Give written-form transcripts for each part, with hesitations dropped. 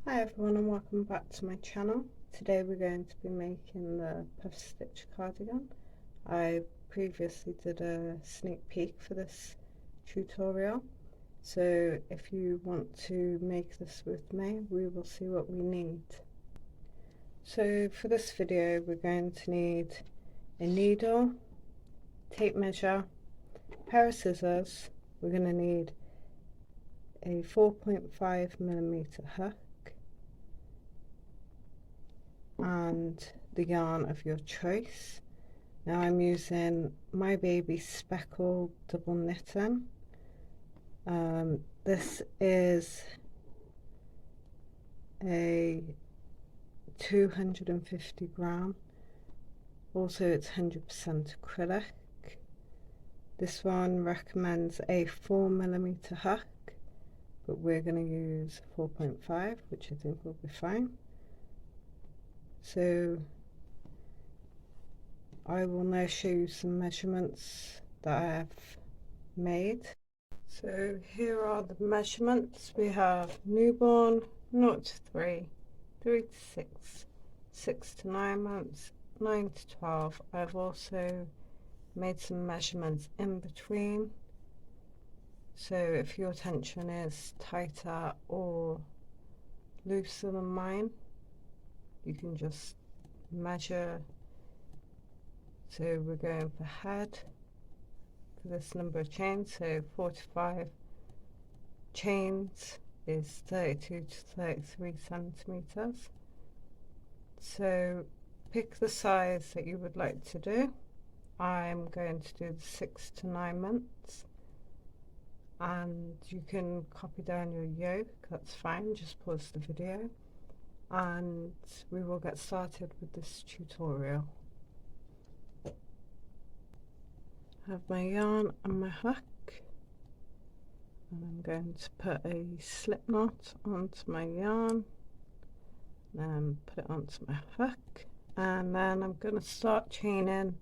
Hi everyone and welcome back to my channel. Today we're going to be making the Puff-Stitch cardigan. I previously did a sneak peek for this tutorial, so if you want to make this with me, we will see what we need. So for this video we're going to need a needle, tape measure, a pair of scissors. We're going to need a 4.5mm hook and the yarn of your choice. Now I'm using My Baby Speckle double knitting. This is a 250 gram. Also it's 100% acrylic. This one recommends a 4mm hook, but we're going to use 4.5, which I think will be fine. So I will now show you some measurements that I have made. So here are the measurements. We have newborn 0 to 3, 3 to 6, 6 to 9 months, 9 to 12. I've also made some measurements in between. So if your tension is tighter or looser than mine, you can just measure. So we're going for head for this number of chains, so 45 chains is 32 to 33 centimeters. So pick the size that you would like to do. I'm going to do the 6 to 9 months, and you can copy down your yoke, that's fine, just pause the video and we will get started with this tutorial. I have my yarn and my hook, and I'm going to put a slip knot onto my yarn, then put it onto my hook, and then I'm going to start chaining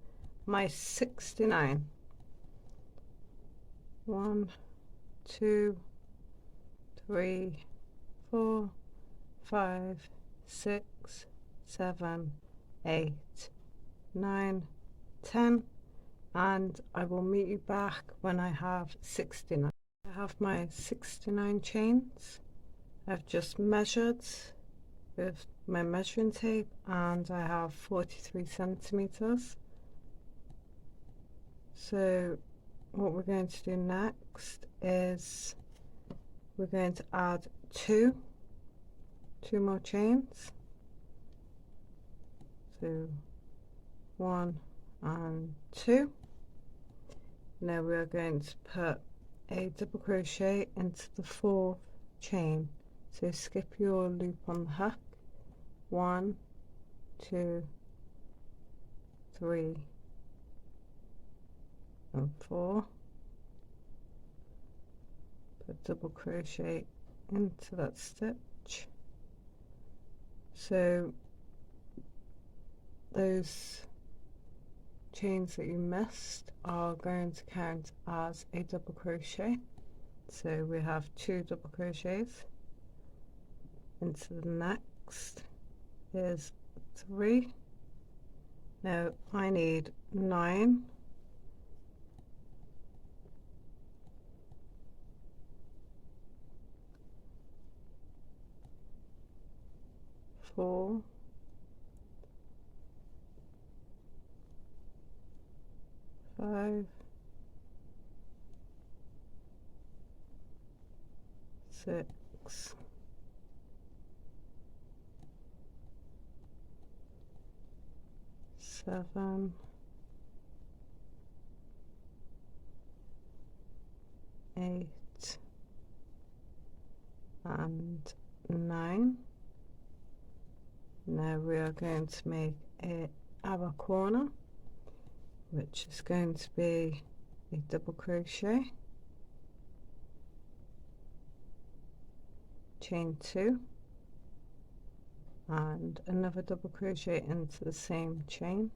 my 69. 1, 2, 3, 4, 5, 6, 7, 8, 9, 10, and I will meet you back when I have 69. I have my 69 chains. I've just measured with my measuring tape and I have 43 centimeters. So what we're going to do next is we're going to add two more chains. So 1 and 2. Now we are going to put a double crochet into the 4th chain. So skip your loop on the hook. 1, 2, 3 and 4. Put double crochet into that stitch. So those chains that you missed are going to count as a double crochet. So we have 2 double crochets into the next is 3. Now I need 9 . 4, 5, 6, 7, 8 and 9. Now we are going to make our corner, which is going to be a double crochet, chain 2 and another double crochet into the same chain.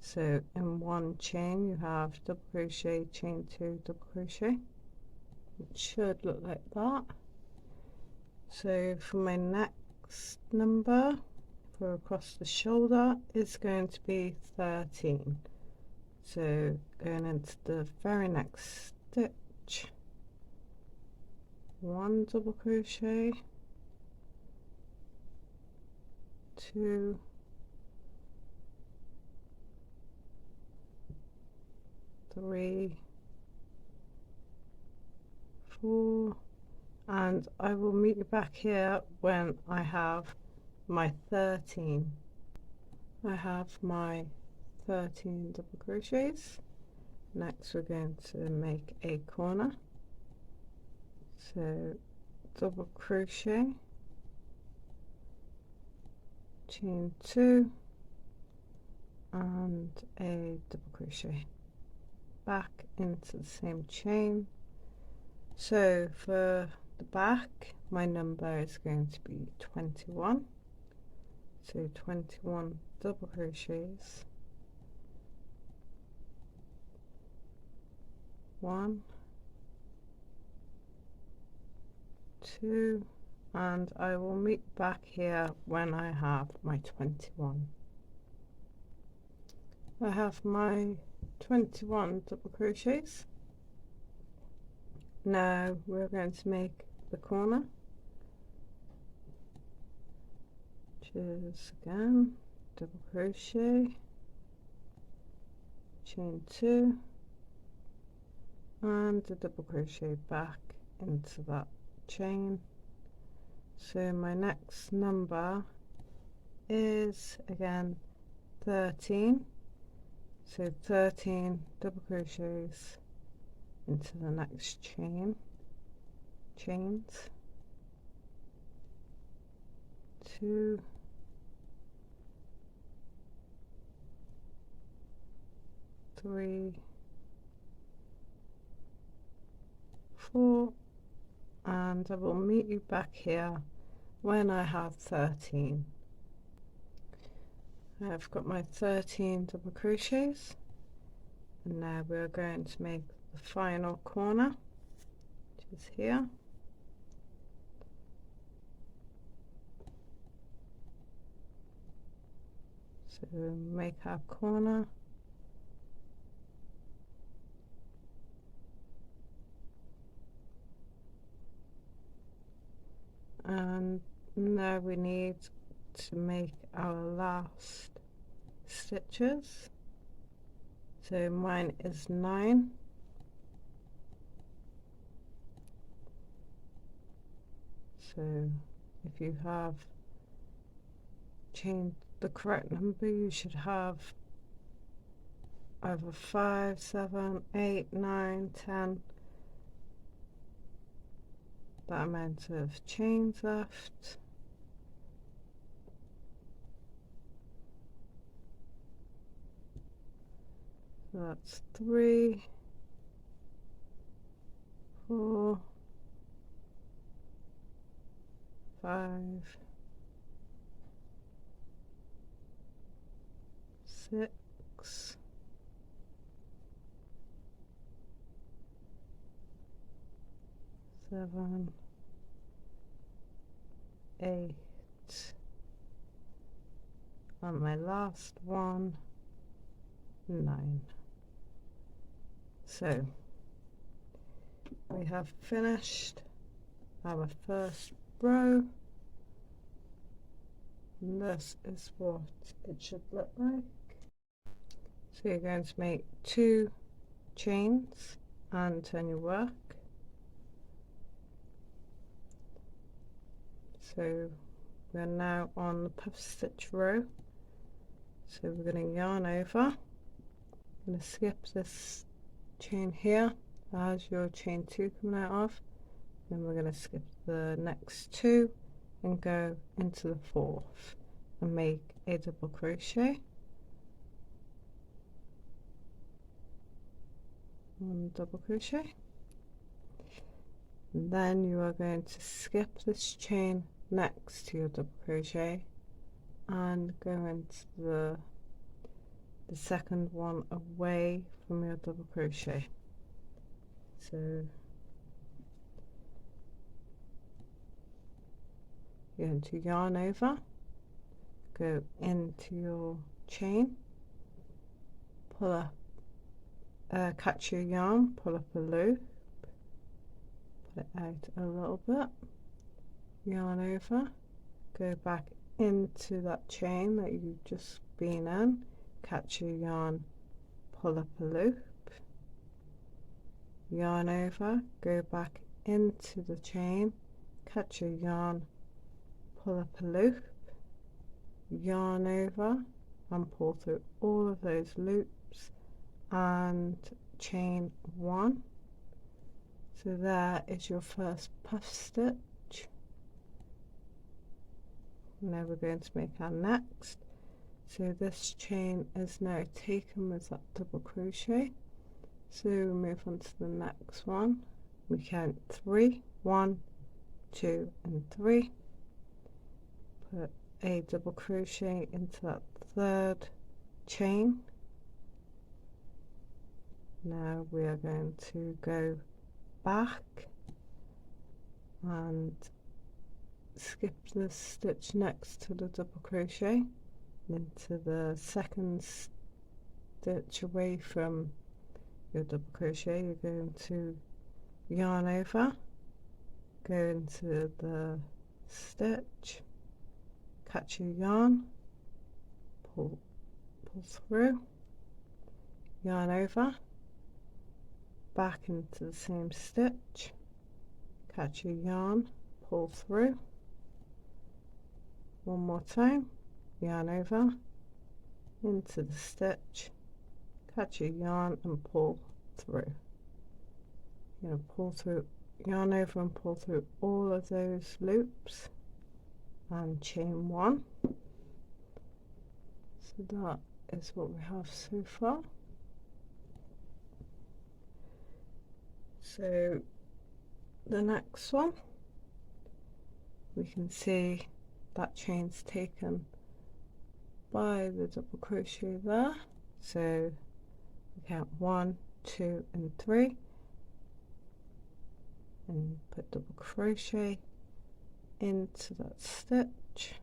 So in one chain you have double crochet, chain 2, double crochet. It should look like that. So for my next number for across the shoulder is going to be 13. So going into the very next stitch, 1 double crochet, 2, 3, 4, and I will meet you back here when I have my 13. I have my 13 double crochets. Next we're going to make a corner, so double crochet, chain 2 and a double crochet back into the same chain. So for the back my number is going to be 21, so 21 double crochets, 1, 2, and I will meet back here when I have my 21. I have my 21 double crochets. Now we're going to make the corner, which is again double crochet, chain 2 and a double crochet back into that chain. So my next number is again 13, so 13 double crochets into the next chains, 2, 3, 4, and I will meet you back here when I have 13. I've got my 13 double crochets, and now we're going to make the final corner, which is here. So make our corner, and now we need to make our last stitches. So mine is 9, so if you have changed the correct number you should have either 5, 7, 8, 9, 10, that amount of chains left. So that's 3, 4, 5, 6, 7, 8, and my last one, 9. So we have finished our first row, and this is what it should look like. So you're going to make 2 chains and turn your work. So we're now on the Puff-Stitch row, so we're going to yarn over. I'm going to skip this chain here as your chain 2 coming out of, then we're going to skip the next 2 and go into the 4th and make a double crochet, 1 double crochet, and then you are going to skip this chain next to your double crochet and go into the second one away from your double crochet. So you're going to yarn over, go into your chain, pull up, catch your yarn, pull up a loop, put it out a little bit, yarn over, go back into that chain that you've just been in, catch your yarn, pull up a loop, yarn over, go back into the chain, catch your yarn, pull up a loop, yarn over and pull through all of those loops and chain one. So there is your first puff stitch. Now we're going to make our next. So this chain is now taken with that double crochet. So we move on to the next one. We count 3, 1, 2 and 3. Put a double crochet into that third chain. Now we are going to go back and skip the stitch next to the double crochet into the second stitch away from your double crochet. You're going to yarn over, go into the stitch, catch your yarn, pull through, yarn over, back into the same stitch, catch your yarn, pull through, one more time, yarn over, into the stitch, catch your yarn and pull through. You're going to pull through, yarn over and pull through all of those loops and chain one. So that is what we have so far. So the next one, we can see that chain's taken by the double crochet there. So we count 1, 2 and 3 and put double crochet into that stitch,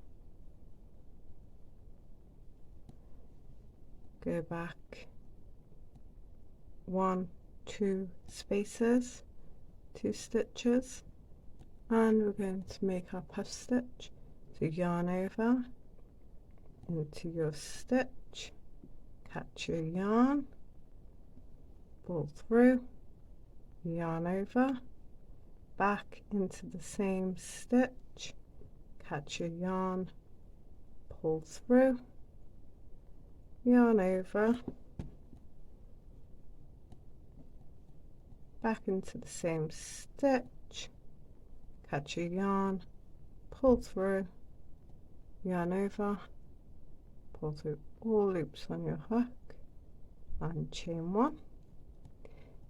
go back 1, 2 spaces, 2 stitches, and we're going to make our puff stitch. So yarn over into your stitch, catch your yarn, pull through, yarn over, back into the same stitch, catch your yarn, pull through, yarn over, back into the same stitch, catch your yarn, pull through, yarn over, pull through all loops on your hook and chain one.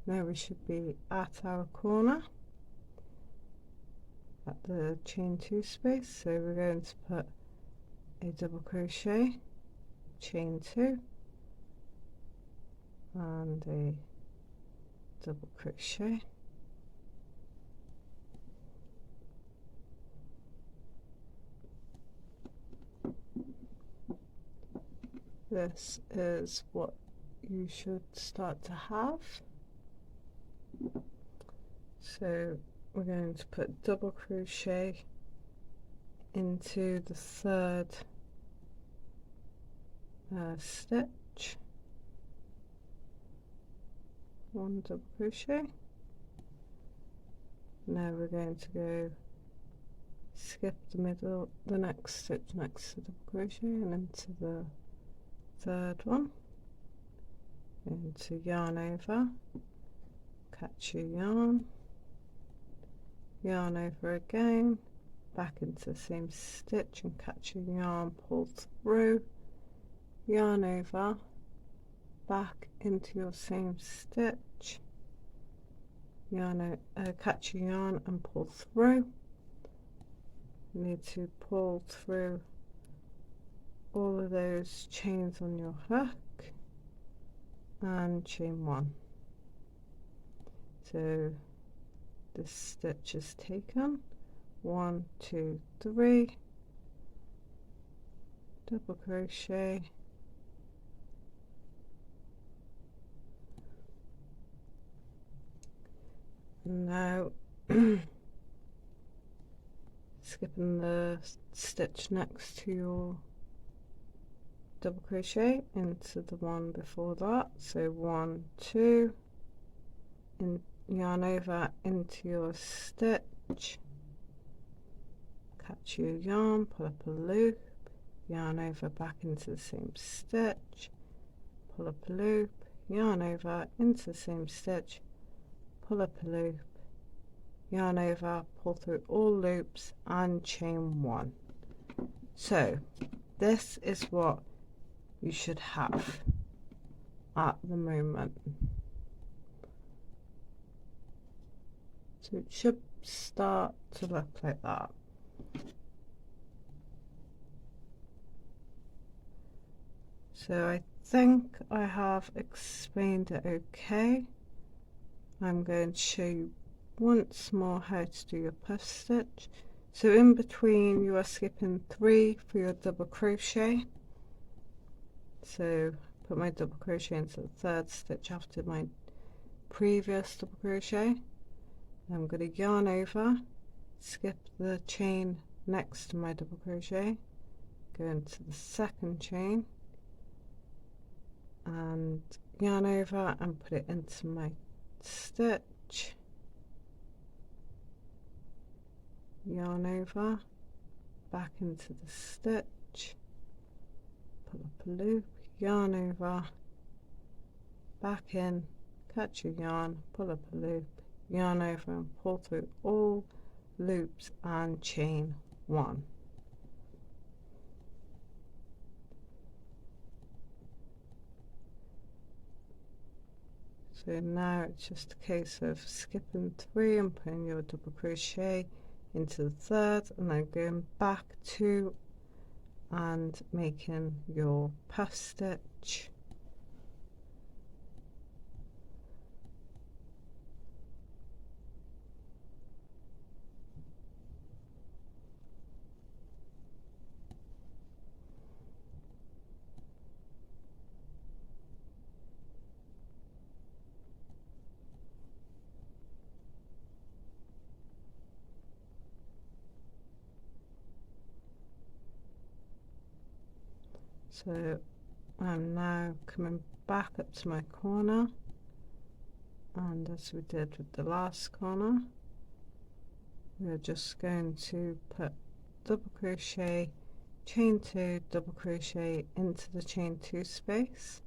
Now we should be at our corner at the chain 2 space, so we're going to put a double crochet, chain 2 and a double crochet, this is what you should start to have. So we're going to put double crochet into the third stitch, 1 double crochet. Now we're going to go skip the middle, the next stitch next to double crochet and into the third one, into yarn over, catch your yarn, yarn over again, back into the same stitch and catch your yarn, pull through, yarn over, back into your same stitch, yarn catch your yarn and pull through. You need to pull through all of those chains on your hook and chain 1. So this stitch is taken, 1, 2, 3, double crochet, and now skipping the stitch next to your double crochet into the one before that, so 1, 2, in yarn over into your stitch, catch your yarn, pull up a loop, yarn over back into the same stitch, pull up a loop, yarn over into the same stitch, pull up a loop, yarn over, pull through all loops and chain 1. So this is what you should have at the moment. So it should start to look like that. So I think I have explained it okay. I'm going to show you once more how to do your puff stitch. So in between you are skipping 3 for your double crochet. So put my double crochet into the 3rd stitch after my previous double crochet. I'm going to yarn over, skip the chain next to my double crochet, go into the 2nd chain and yarn over and put it into my stitch, yarn over, back into the stitch, pull up a loop, yarn over, back in, catch your yarn, pull up a loop, yarn over and pull through all loops and chain 1. So now it's just a case of skipping 3 and putting your double crochet into the 3rd and then going back 2 and making your puff stitch. So I'm now coming back up to my corner, and as we did with the last corner, we're just going to put double crochet, chain 2, double crochet into the chain 2 space.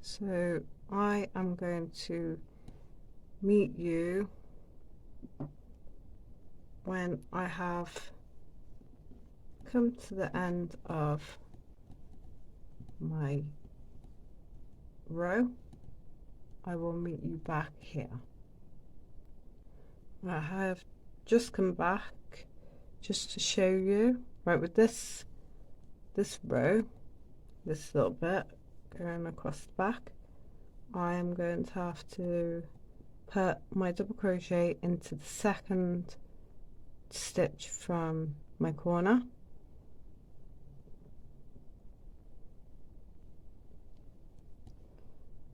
So I am going to meet you when I have come to the end of my row. I will meet you back here. I have just come back just to show you, right, with this row, this little bit going across the back, I am going to have to put my double crochet into the 2nd stitch from my corner,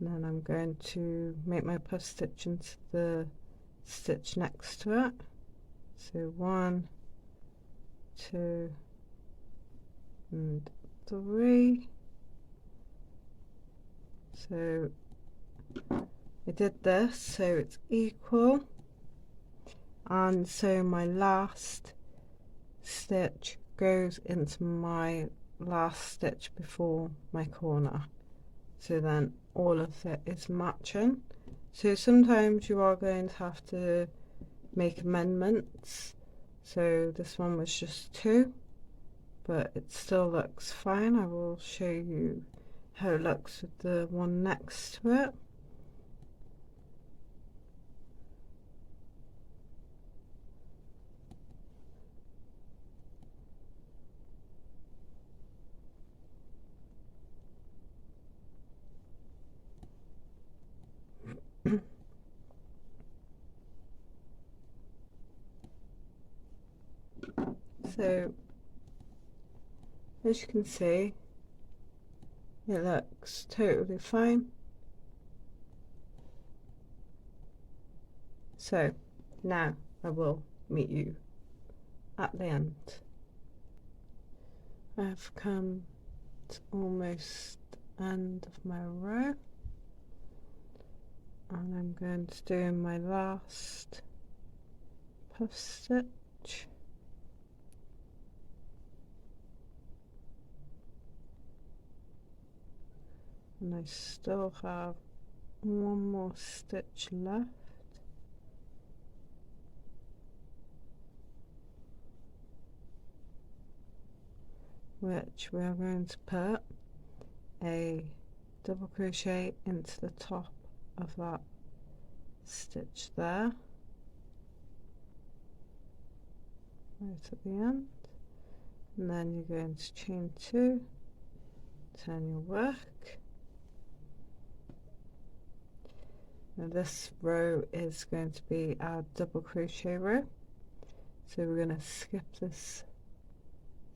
and then I'm going to make my puff stitch into the stitch next to it. So 1, 2 and 3. So I did this so it's equal, and so my last stitch goes into my last stitch before my corner, so then all of it is matching. So sometimes you are going to have to make amendments, so this one was just 2, but it still looks fine. I will show you how it looks with the one next to it. So as you can see, it looks totally fine. So now I will meet you at the end. I've come to almost the end of my row, and I'm going to do my last puff stitch. And I still have one more stitch left. Which we are going to put a double crochet into the top of that stitch there, right at the end, and then you're going to chain 2, turn your work. Now this row is going to be our double crochet row, so we're going to skip this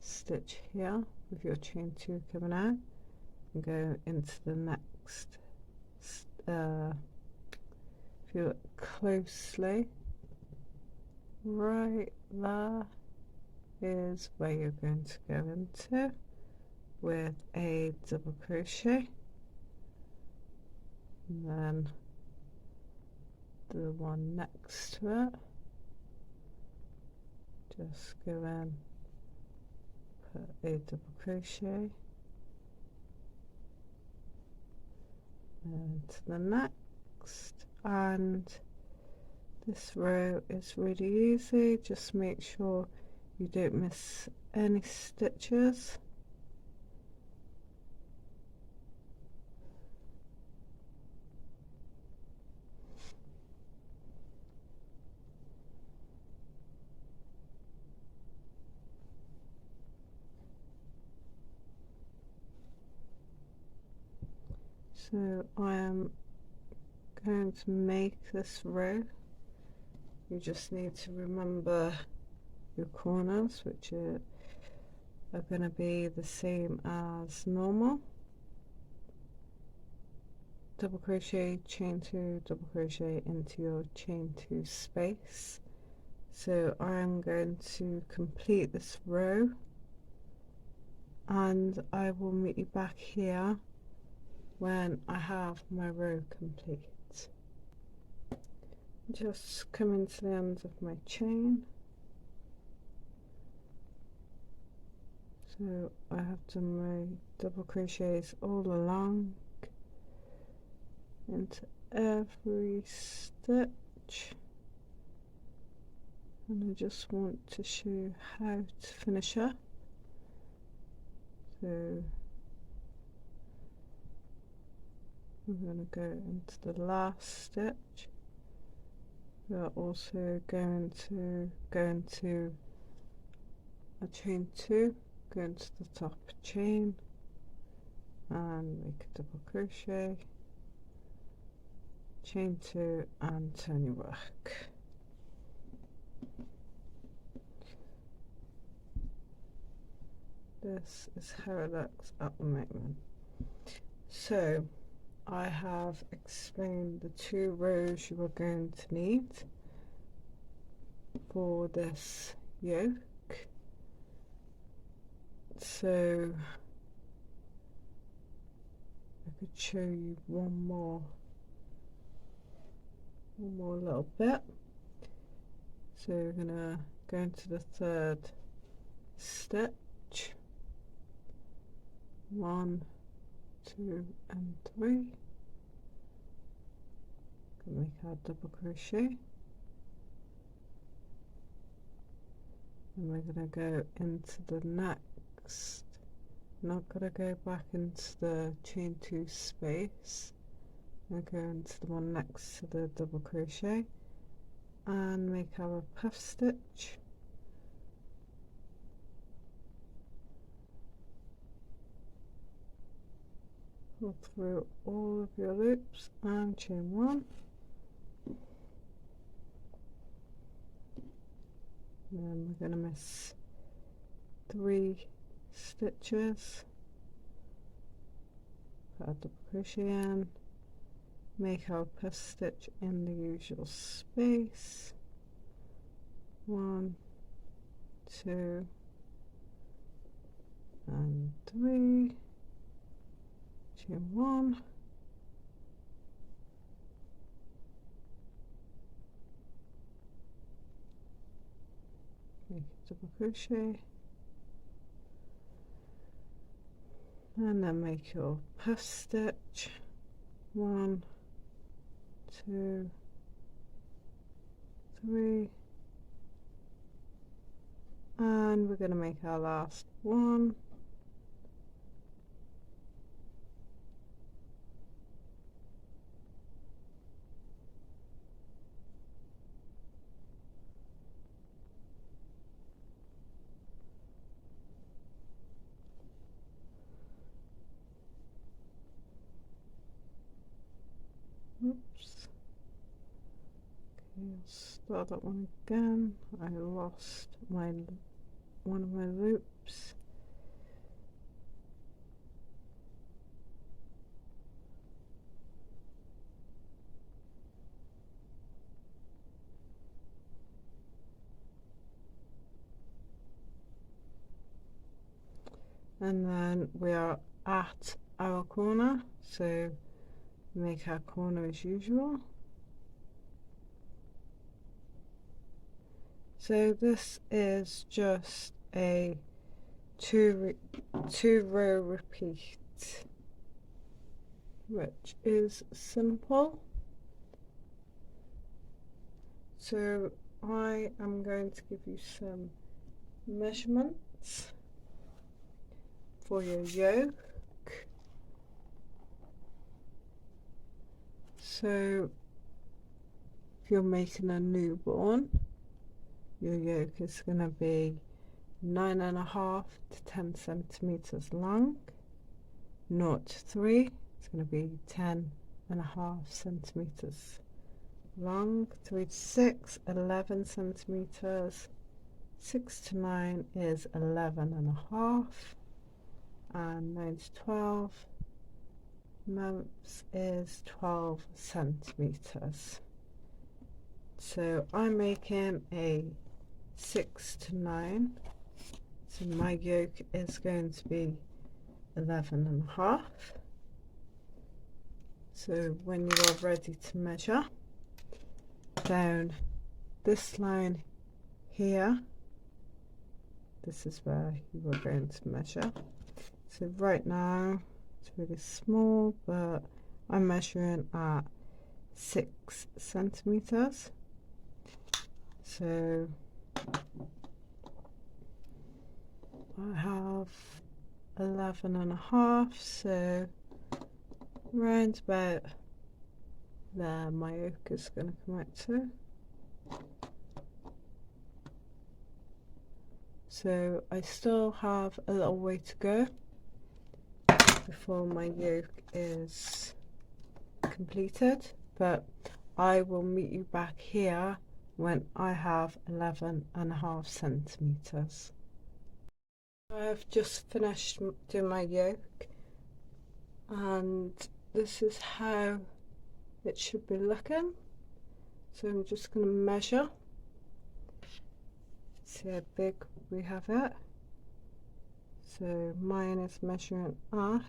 stitch here with your chain 2 coming out and go into the next. If you look closely, right there is where you're going to go into with a double crochet, and then the one next to it, just go in, put a double crochet and to the next. And this row is really easy, just make sure you don't miss any stitches. So I am going to make this row. You just need to remember your corners, which are going to be the same as normal. Double crochet, chain 2, double crochet into your chain 2 space. So I'm going to complete this row, and I will meet you back here when I have my row complete. Just coming to the end of my chain. So I have done my double crochets all along into every stitch, and I just want to show you how to finish up. So we're going to go into the last stitch. We are also going to go into a chain 2, go into the top chain and make a double crochet, chain 2 and turn your work. This is how it looks at the moment. So I have explained the 2 rows you are going to need for this yoke. So I could show you one more little bit. So we're gonna go into the 3rd stitch, 1, 2 and 3. Make our double crochet, and we're going to go into the next. Not going to go back into the chain 2 space. We'll go into the one next to the double crochet and make our puff stitch. Pull through all of your loops and chain 1. And then we're going to miss 3 stitches, put a double crochet in, make our puff stitch in the usual space, 1, 2 and 3, chain 1, make a double crochet, and then make your puff stitch, 1, 2, 3, and we're going to make our last one, oops, okay, I'll start that one again. I lost one of my loops. And then we are at our corner, so make our corner as usual. So this is just a two row repeat, which is simple. So I am going to give you some measurements for your yoke. So if you're making a newborn, your yoke is going to be 9.5 to 10 centimeters long. 0 to 3, it's going to be 10.5 centimeters long. 3 to 6, 11 centimeters. 6 to 9 is 11.5, and 9 to 12 months is 12 centimeters. So I'm making a 6 to 9, so my yoke is going to be 11.5. So when you are ready to measure, down this line here, this is where you are going to measure. So right now it's really small, but I'm measuring at 6 centimeters. So I have 11.5, so round about there my yoke is going to come out to. So I still have a little way to go before my yoke is completed, but I will meet you back here when I have 11.5 centimeters. I've just finished doing my yoke, and this is how it should be looking. So I'm just going to measure, see how big we have it. So mine is measuring at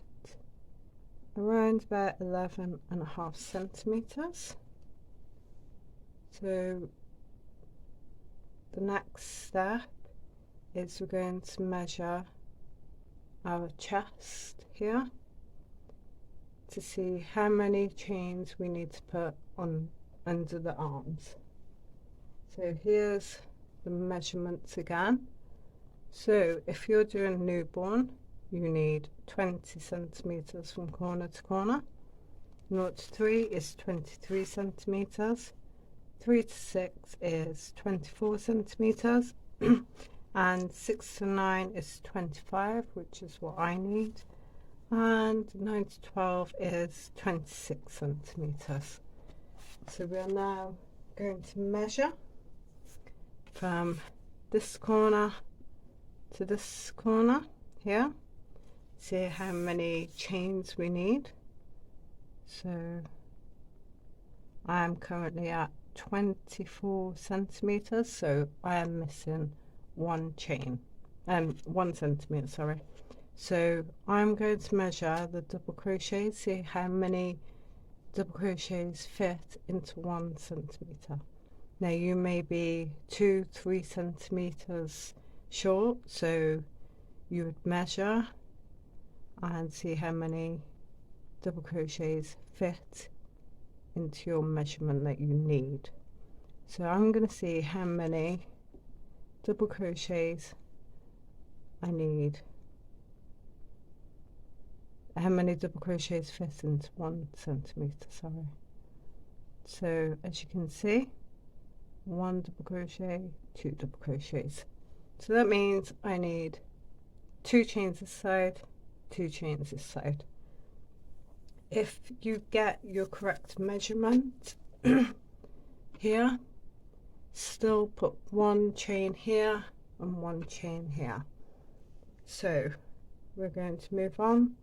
around about 11.5 centimeters. So the next step is we're going to measure our chest here to see how many chains we need to put on under the arms. So here's the measurements again. So if you're doing newborn, you need 20 centimeters from corner to corner. 0 to 3 is 23 centimeters. 3 to 6 is 24 centimeters. And 6 to 9 is 25, which is what I need. And 9 to 12 is 26 centimeters. So we are now going to measure from this corner to this corner here, see how many chains we need. So I'm currently at 24 centimeters, so I am missing one chain, 1 centimeter, sorry. So I'm going to measure the double crochets, see how many double crochets fit into 1 centimeter. Now you may be 2-3 centimeters short, so you would measure and see how many double crochets fit into your measurement that you need. So I'm going to see how many double crochets I need, how many double crochets fit into 1 centimeter, sorry. So as you can see, 1 double crochet, 2 double crochets. So that means I need 2 chains this side, 2 chains this side. If you get your correct measurement here, still put 1 chain here and 1 chain here. So we're going to move on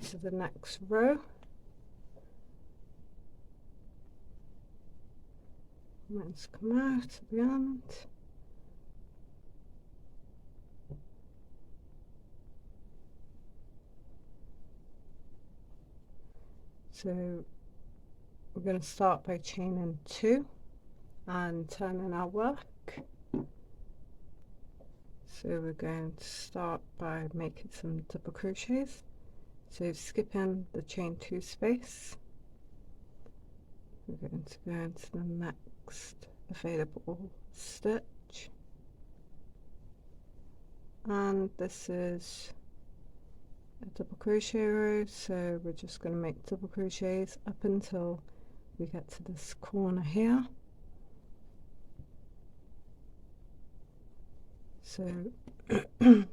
to the next row. Let's come out at the end. So we're going to start by chaining 2 and turning our work. So we're going to start by making some double crochets. So skipping the chain 2 space, we're going to go into the next available stitch, and this is a double crochet row, so we're just going to make double crochets up until we get to this corner here. So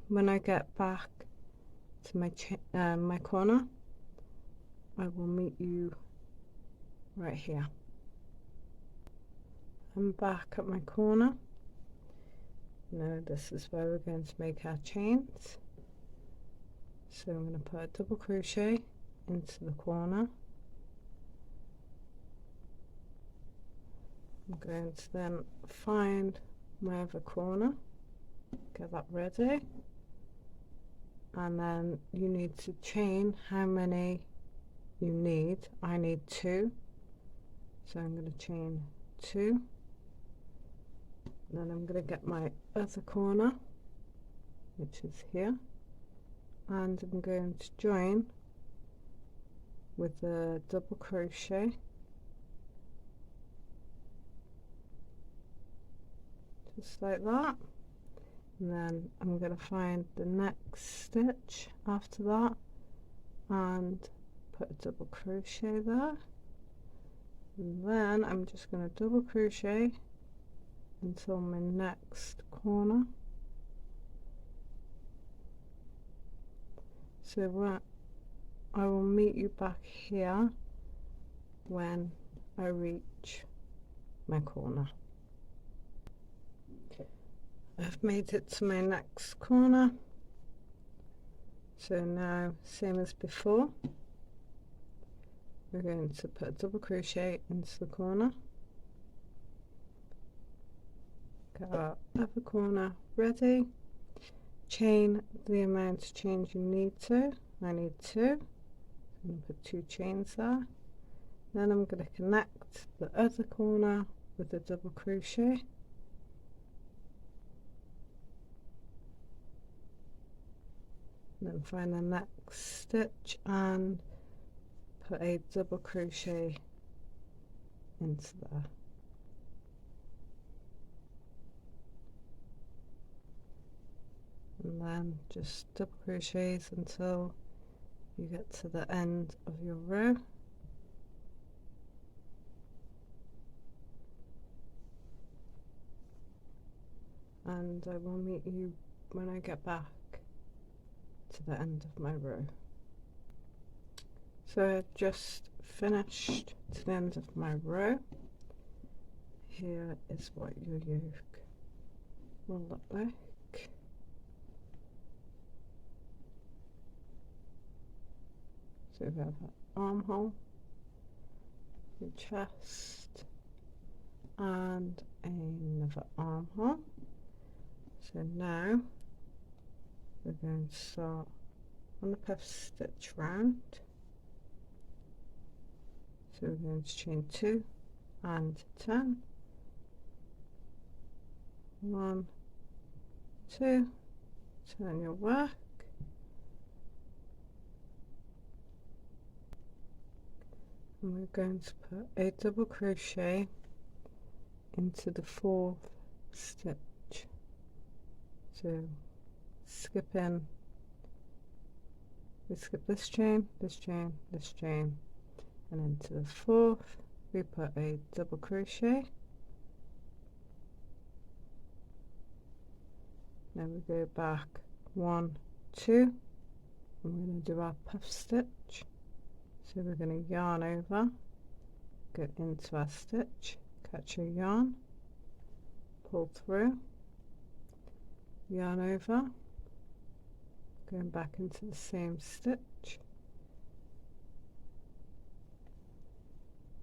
when I get back to my corner, I will meet you right here. I'm back at my corner. Now this is where we're going to make our chains. So I'm going to put a double crochet into the corner. I'm going to then find my other corner, get that ready, and then you need to chain how many you need. I need 2, so I'm going to chain 2. Then I'm going to get my other corner, which is here, and I'm going to join with a double crochet, just like that. And then I'm going to find the next stitch after that and put a double crochet there, and then I'm just going to double crochet until my next corner. So I will meet you back here when I reach my corner. I've made it to my next corner, so now same as before, we're going to put a double crochet into the corner, get our other corner ready, chain the amount of chains you need to. I need 2, I'm going to put 2 chains there. Then I'm going to connect the other corner with a double crochet, then find the next stitch and put a double crochet into there. And then just double crochets until you get to the end of your row. And I will meet you when I get back to the end of my row. So I've just finished to the end of my row. Here is what your yoke will look like. So we have an armhole, your chest, and another armhole. So now we're going to start on the puff stitch round. So we're going to chain 2 and 10. 1, 2, turn your work, and we're going to put a double crochet into the 4th stitch. So skip in, we skip this chain, this chain, this chain, and into the 4th we put a double crochet. Then we go back 1, 2, and we're going to do our puff stitch. So we're going to yarn over, go into our stitch, catch your yarn, pull through, yarn over, going back into the same stitch,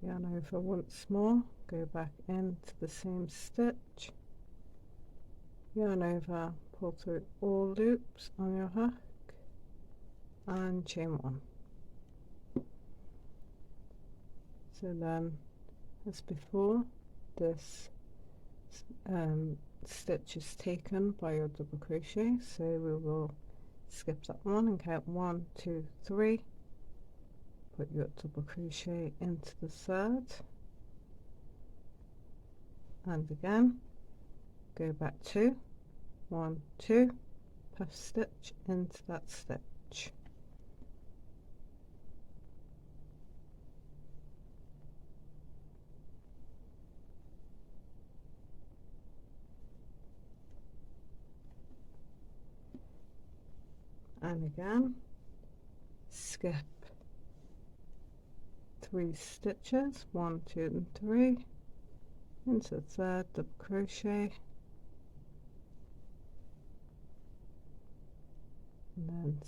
yarn over once more, go back into the same stitch, yarn over, pull through all loops on your hook, and chain 1. So then, as before, this stitch is taken by your double crochet, so we will skip that one and count 1, 2, 3, put your double crochet into the 3rd, and again go back 2, 1, 2, puff stitch into that stitch. And again skip 3 stitches, 1, 2 and 3, into the 3rd, double crochet, and then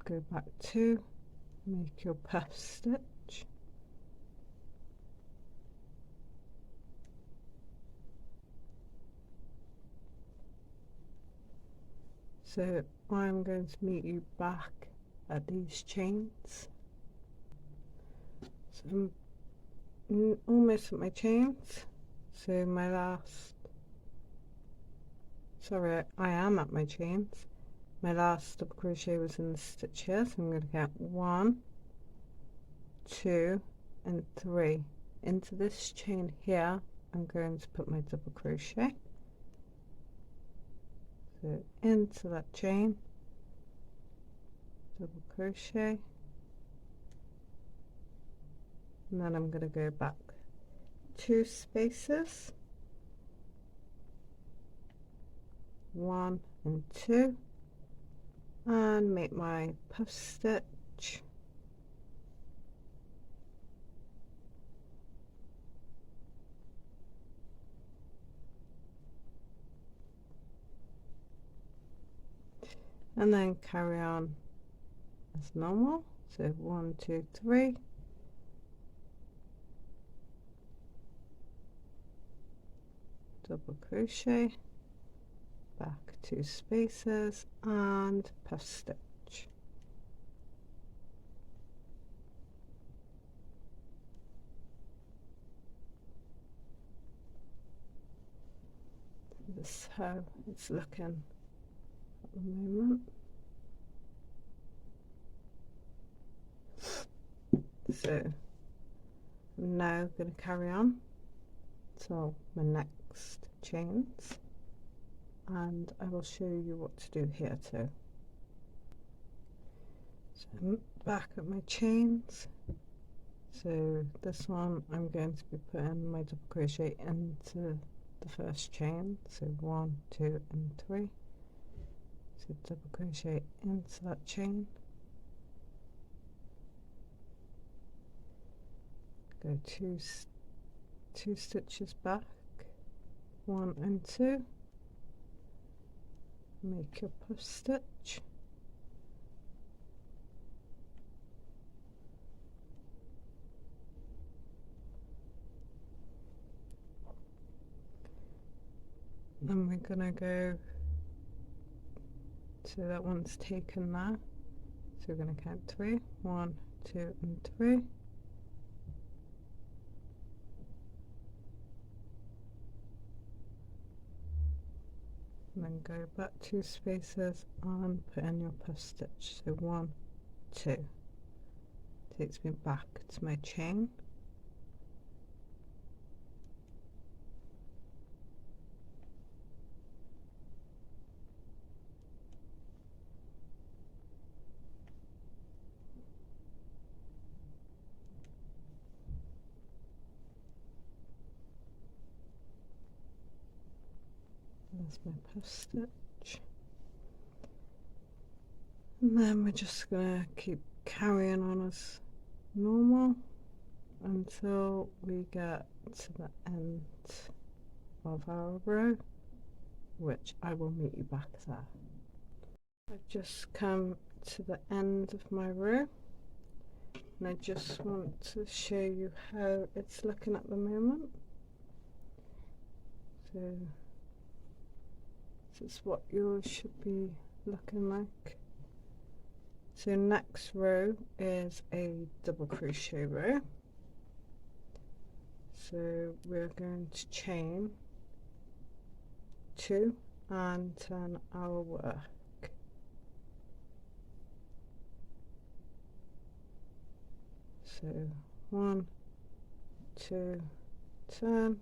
go back 2, make your puff stitch, so I'm going to meet you back at these chains. So I'm almost at my chains, so my last, sorry, I am at my chains. My last double crochet was in the stitch here, so I'm going to count 1, 2 and 3. Into this chain here I'm going to put my double crochet, so into that chain, double crochet, and then I'm going to go back 2 spaces, 1 and 2, and make my puff stitch, and then carry on as normal. So 1, 2, 3, double crochet, back 2 spaces and puff stitch. This is how it's looking at the moment. So I'm now going to carry on till my next chains, and I will show you what to do here too. So I'm back at my chains. So this one I'm going to be putting my double crochet into the first chain, so 1, 2 and 3. So double crochet into that chain, go two stitches back, 1 and 2, make your puff stitch, Then we're gonna go, so that one's taken there, so we're gonna count 3, 1, 2 and 3. And then go back 2 spaces and put in your puff stitch. So 1, 2. Takes me back to my chain. There's my puff stitch. And then we're just gonna keep carrying on as normal until we get to the end of our row, which I will meet you back there. I've just come to the end of my row, and I just want to show you how it's looking at the moment. So this is what yours should be looking like. So next row is a double crochet row. So we're going to chain 2 and turn our work. So 1, 2, turn.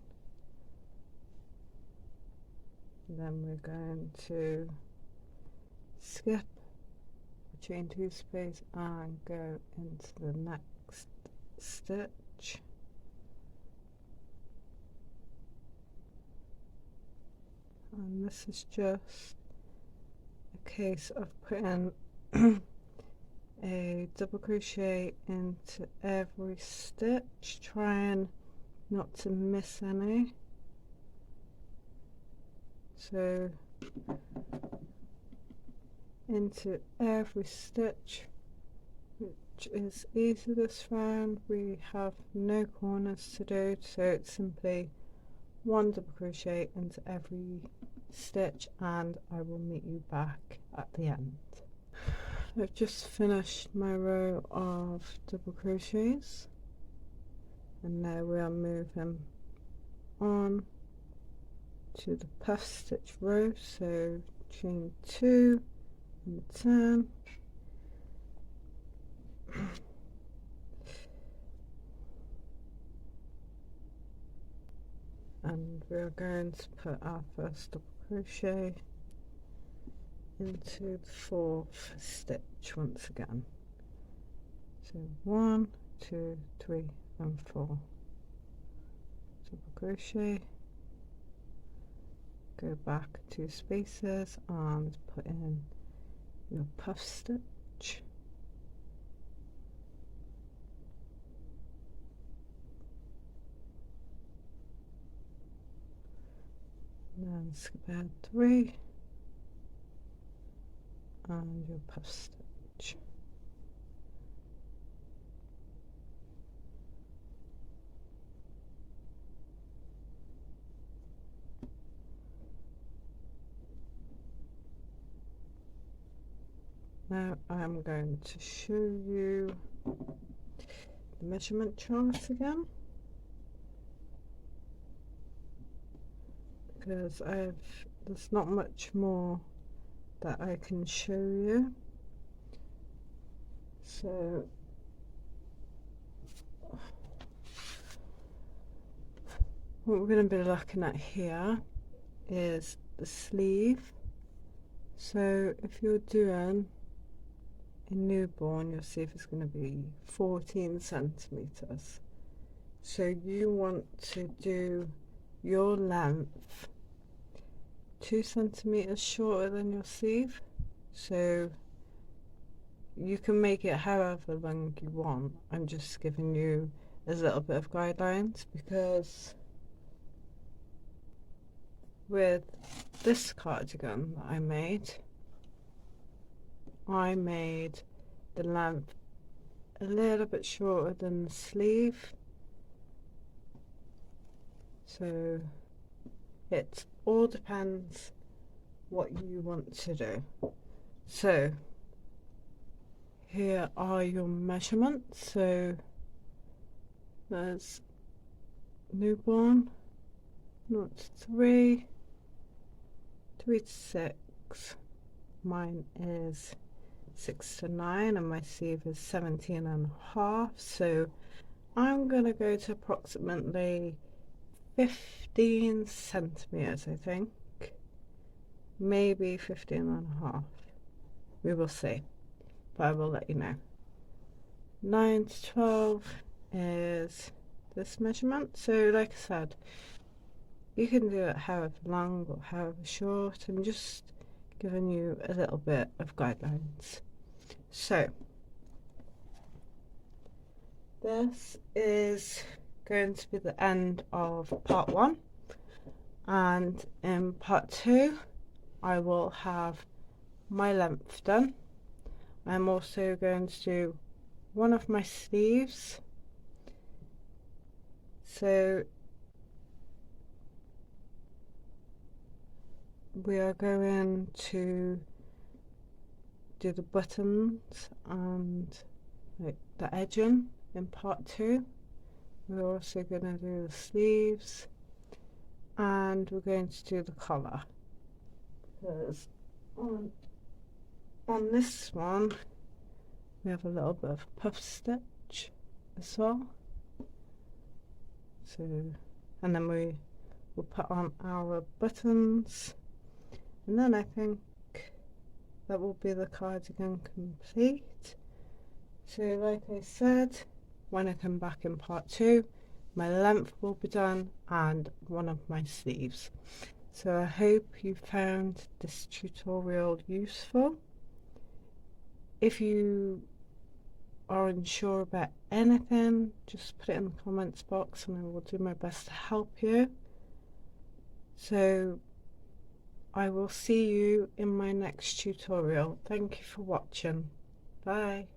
Then we're going to skip, chain 2 space and go into the next stitch. And this is just a case of putting a double crochet into every stitch, trying not to miss any. So into every stitch, which is easy this round. We have no corners to do, so it's simply 1 double crochet into every stitch, and I will meet you back at the end. I've just finished my row of double crochets, and now we are moving on to the puff stitch row. So chain 2 and turn, and we are going to put our first double crochet into the 4th stitch once again. So 1, 2, 3 and 4 double crochet, go back 2 spaces and put in your puff stitch. And then skip ahead 3 and your puff stitch. Now I'm going to show you the measurement chart again, because there's not much more that I can show you. So what we're going to be looking at here is the sleeve. So if you're doing a newborn, your sleeve is going to be 14 centimeters. So you want to do your length 2 centimeters shorter than your sleeve. So you can make it however long you want. I'm just giving you a little bit of guidelines, because with this cardigan that I made the length a little bit shorter than the sleeve. So It all depends what you want to do. So here are your measurements. So there's newborn, 0 to 3, 3 to 6. Mine is 6 to 9, and my sleeve is 17 and a half. So I'm going to go to approximately 15 centimeters, I think. Maybe 15 and a half. We will see, but I will let you know. 9 to 12 is this measurement. So like I said, you can do it however long or however short. I'm just giving you a little bit of guidelines. So this is going to be the end of part 1, and in part 2 I will have my length done. I'm also going to do one of my sleeves. So we are going to do the buttons and like the edging in part 2. We're also going to do the sleeves, and we're going to do the collar, because on this one we have a little bit of puff stitch as well. So, and then we will put on our buttons, and then I think that will be the cardigan complete. So like I said, when I come back in part 2, my length will be done and one of my sleeves. So I hope you found this tutorial useful. If you are unsure about anything, just put it in the comments box and I will do my best to help you. So I will see you in my next tutorial. Thank you for watching. Bye.